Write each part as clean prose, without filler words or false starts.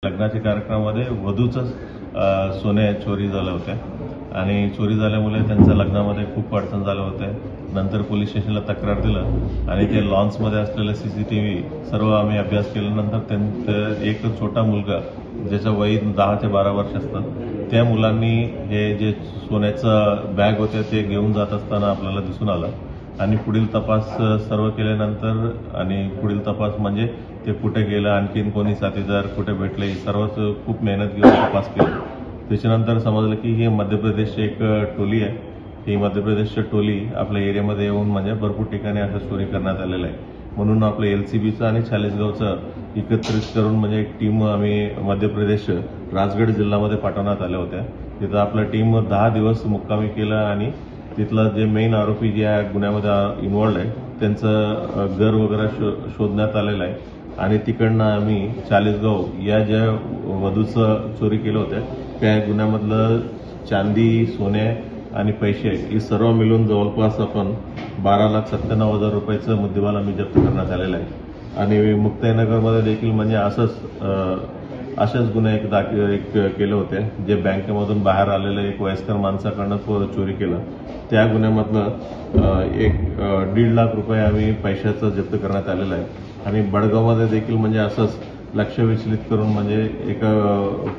लग्नाच्या कार्यक्रमामध्ये वधूचं सोने चोरी झालं होते आणि चोरी झाल्यामुळे त्यांच्या लग्नामध्ये खूप अडचण झालं होते। नंतर पोलीस स्टेशनला तक्रार दिलं आणि ते लॉन्समध्ये असलेले सीसीटीव्ही सर्व आम्ही अभ्यास केल्यानंतर त्यांचं एक छोटा मुलगा ज्याचं वय 10 ते 12 वर्ष असतं त्या मुलांनी हे जे सोन्याचं बॅग होते ते घेऊन जात असताना आपल्याला दिसून आलं आणि पुढील तपास सर्व केल्यानंतर आणि पुढील तपास म्हणजे ते कुठे गेलं, आणखीन कोणी साथीदार कुठे भेटले, सर्वच खूप मेहनत घेऊन तपास केला। त्याच्यानंतर समजलं की ही मध्य प्रदेशची एक टोली आहे। ही मध्य प्रदेशची टोली आपल्या एरियामध्ये येऊन म्हणजे भरपूर ठिकाणी असं चोरी करण्यात आलेलं आहे। म्हणून आपलं एलसीबीचं आणि चाळीसगावचं एकत्रित करून म्हणजे एक टीम आम्ही मध्य प्रदेश राजगड जिल्ह्यामध्ये पाठवण्यात आल्या होत्या। तिथं आपलं टीम 10 दिवस मुक्कामी केलं आणि तिथलं जे मेन आरोपी जे या गुन्ह्यामध्ये इन्व्हॉल्ड आहे त्यांचं घर वगैरे शोधण्यात आलेलं आहे आणि तिकडनं आम्ही चाळीसगाव या ज्या वधूचं चोरी केलं होतं त्या गुन्ह्यामधलं चांदी, सोने आणि पैसे हे सर्व मिळून जवळपास आपण 12,97,000 रुपयाचं मुद्देमाल आम्ही जप्त करण्यात आलेला आहे। आणि मुक्ताईनगरमध्ये देखील म्हणजे असेच गुन्हे एक केले होते जे बँकेमधून बाहेर आलेले एक वयस्कर माणसाकडनं चोरी केलं। त्या गुन्ह्यामधलं 1.5 लाख रुपये आम्ही पैशाचं जप्त करण्यात आलेलं आहे आणि बडगावमध्ये देखील म्हणजे असंच लक्ष विचलित करून म्हणजे एक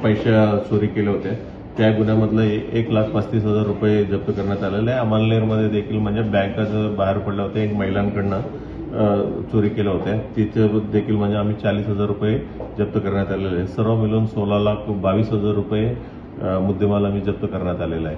पैशा चोरी केले होते त्या गुन्ह्यामधलं 1,35,000 रुपये जप्त करण्यात आलेले आहे। अमळनेरमध्ये देखील म्हणजे बँकाचं बाहेर पडल्या होत्या एक महिलांकडनं चोरी केल्या होत्या तिथे देखील म्हणजे आम्ही 40,000 रुपये जप्त करण्यात आलेले आहे। सर्व मिळून 16,22,000 रुपये मुद्देमाल आम्ही जप्त करण्यात आलेला आहे।